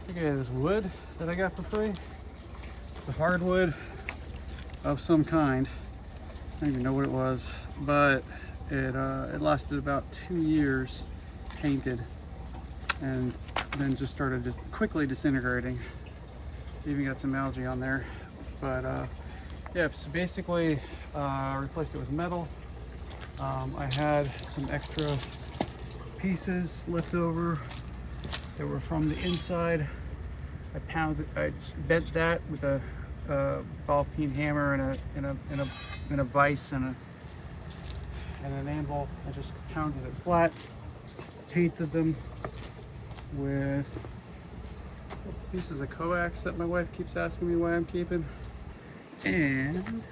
Look at this wood that I got for free. It's a hardwood of some kind. I don't even know what it was, but it lasted about 2 years painted, and then just started just quickly disintegrating. Even got some algae on there, but yeah. So basically, replaced it with metal. I had some extra pieces left over that were from the inside. I bent that with a ball peen hammer and a vise and an anvil. I just pounded it flat, painted them with pieces of coax that my wife keeps asking me why I'm keeping, and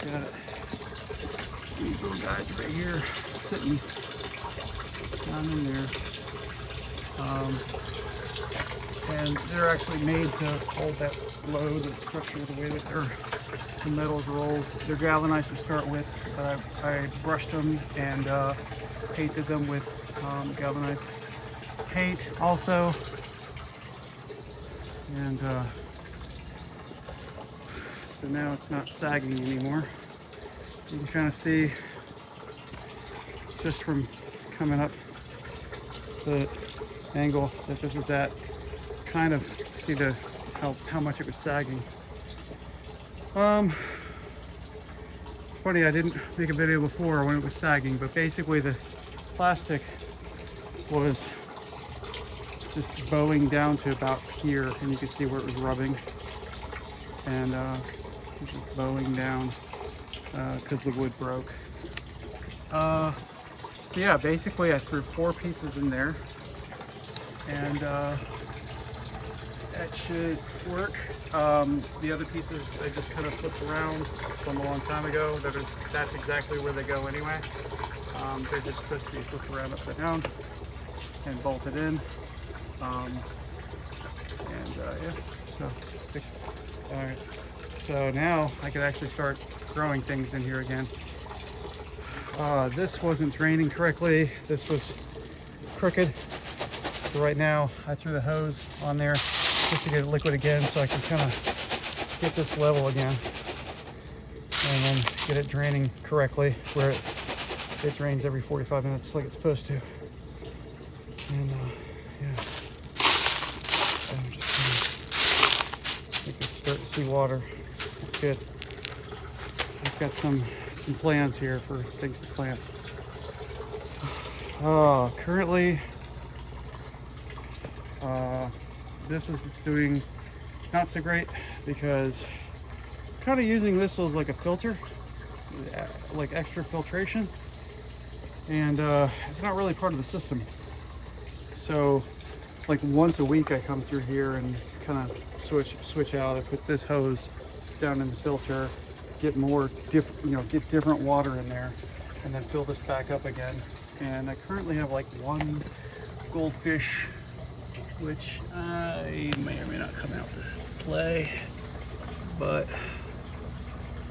got these little guys right here sitting down in there. And they're actually made to hold that load and structure the way that the metal's rolled. They're galvanized to start with. I brushed them and painted them with galvanized paint also. And so now it's not sagging anymore. You can kind of see just from coming up the angle that this is at, kind of see how much it was sagging. Funny, I didn't make a video before when it was sagging, but basically the plastic was just bowing down to about here, and you can see where it was rubbing, and just bowing down because the wood broke. So yeah, basically I threw 4 pieces in there, and that should work. The other pieces I just kind of flipped around from a long time ago. That's exactly where they go anyway. They're just supposed to be flipped around upside down and bolted in. Yeah, so alright. So now I can actually start growing things in here again. This wasn't draining correctly. This was crooked. So right now I threw the hose on there just to get it liquid again, so I can kind of get this level again and then get it draining correctly where it drains every 45 minutes like it's supposed to. And yeah, so I'm just gonna make it start to see water. That's good. I've got some plans here for things to plant. Currently this is doing not so great because I'm kind of using this as like a filter, like extra filtration, and it's not really part of the system. So like once a week I come through here and kind of switch out. I put this hose down in the filter, get more get different water in there, and then fill this back up again. And I currently have like 1 goldfish, which I may or may not come out to play, but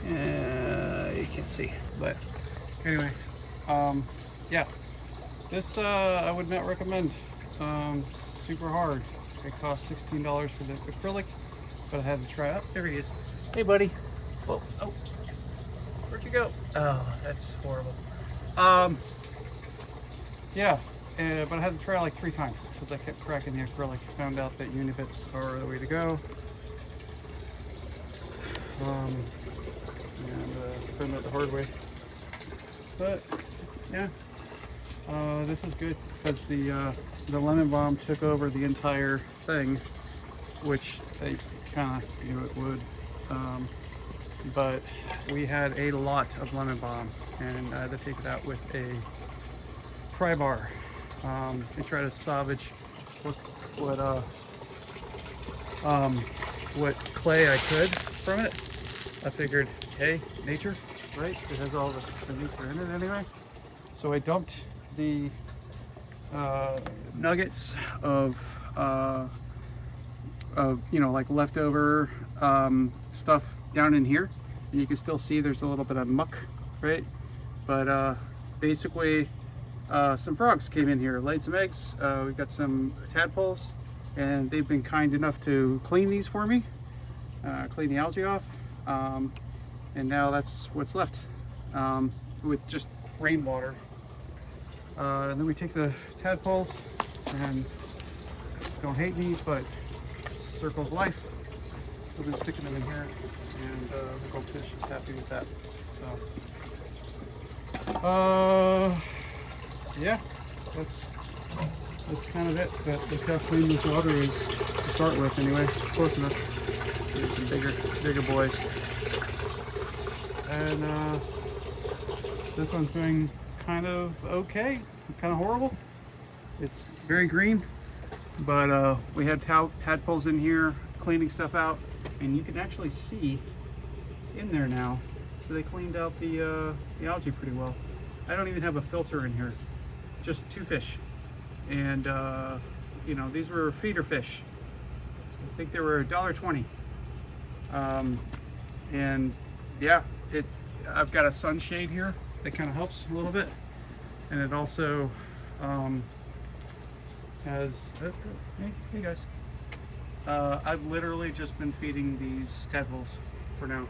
you can't see. But anyway, yeah, this I would not recommend. Super hard. It cost $16 for the acrylic, but I had to try it out. There he is. Hey, buddy. Oh, where'd you go? Oh, that's horrible. Yeah, but I had to try like 3 times because I kept cracking the acrylic. Found out that Unibits are the way to go. And found out the hard way. But yeah, this is good because the lemon balm took over the entire thing, which they kind of knew it would. But we had a lot of lemon balm, and I had to take it out with a pry bar and try to salvage what clay I could from it. I figured, hey, nature, right? It has all the nature in it anyway. So I dumped the nuggets of like leftover stuff down in here, and you can still see there's a little bit of muck, right? But basically some frogs came in here, laid some eggs. We've got some tadpoles, and they've been kind enough to clean these for me, clean the algae off, and now that's what's left, with just rainwater. And then we take the tadpoles, and don't hate me, but circle of life. We've been sticking them in here, and the goldfish is happy with that. So, yeah, that's kind of it. But look how clean this water is to start with, anyway. Close enough. See some bigger boys. And this one's doing kind of okay, kind of horrible. It's very green, but we had tadpoles in here cleaning stuff out, and you can actually see in there now. So they cleaned out the algae pretty well. I don't even have a filter in here, just 2 fish. And you know, these were feeder fish. I think they were $1.20. And yeah, I've got a sunshade here that kind of helps a little bit, and it also has hey guys, I've literally just been feeding these tadpoles for now,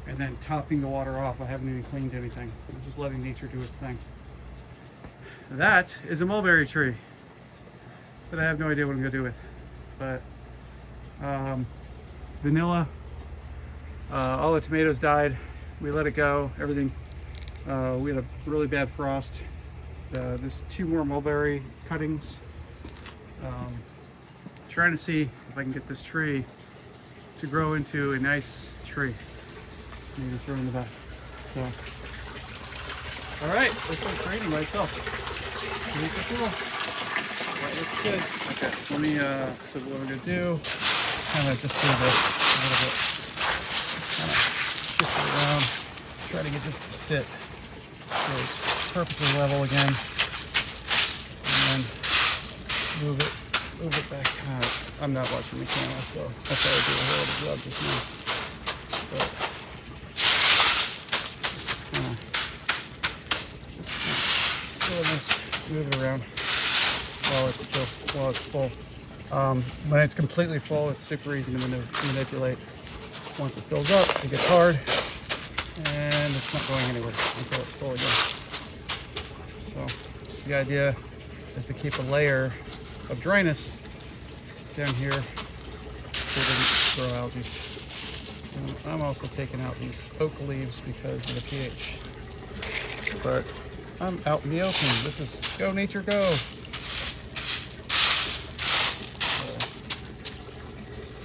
and then topping the water off. I haven't even cleaned anything. I'm just letting nature do its thing. That is a mulberry tree that I have no idea what I'm gonna do with, but vanilla, all the tomatoes died. We let it go, everything. We had a really bad frost. There's 2 more mulberry cuttings. Trying to see if I can get this tree to grow into a nice tree. Maybe throw in the back. So, all right, this one's raining by itself. Pretty cool. That looks good. Okay, let me. So what I'm gonna do, kind of just do this a little bit. Kind of shift it around. Try to get this to sit so it's perfectly level again, and then move it back out. I'm not watching the camera, so I thought I'd do a horrible job just now. But just move it around while it's full. When it's completely full, it's super easy to manipulate. Once it fills up, it gets hard, and it's not going anywhere until it's full again. So the idea is to keep a layer of dryness down here so it doesn't grow algae. And I'm also taking out these oak leaves because of the pH. But I'm out in the open. This is go nature go. So,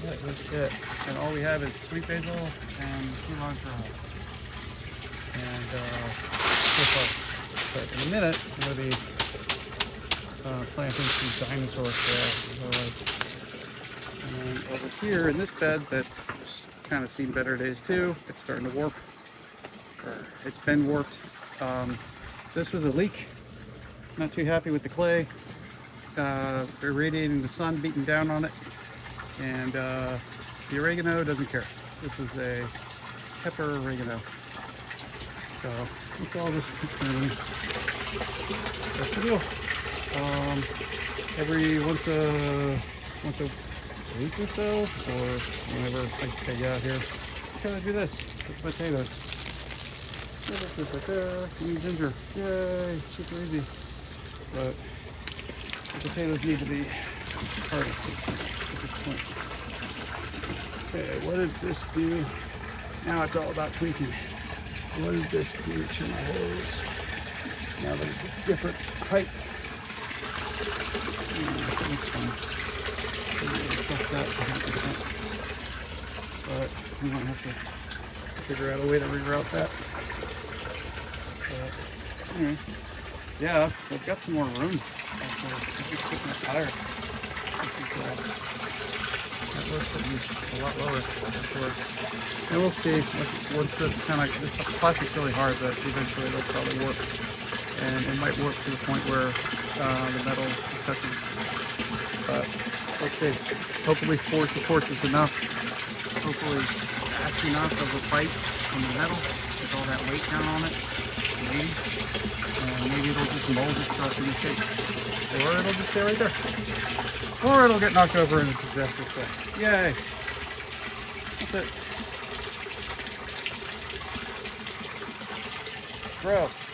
that is it. And all we have is sweet basil and cilantro. And so in a minute, I'm going to be planting some dinosaur shells. And over here in this bed that's kind of seen better days too, it's starting to warp. It's been warped. This was a leak. Not too happy with the clay. Irradiating the sun, beating down on it. And the oregano doesn't care. This is a pepper oregano. So it's all just that's the deal. Every once a week or so, or whenever I get out here, kind of do this with potatoes. Ginger, yay, super easy. But the potatoes need to be harvested at this point. Okay, what does this do? Now it's all about tweaking. What does this do to my hose? Now that it's a different height. But we might have to figure out a way to reroute that. But anyway, yeah, I've got some more room. I'm just putting a tire. That looks a lot lower for sure. And we'll see once this kind of, this plastic's really hard, but eventually it'll probably warp. And it might warp to the point where the metal is touching. But let's see. Hopefully 4 supports is enough. Hopefully that's enough of a bite from the metal with all that weight down on it. age, and maybe it'll just mold itself into shape. Or it'll just stay right there. Or it'll get knocked over in a disastrous way. Yay! That's it. Gross.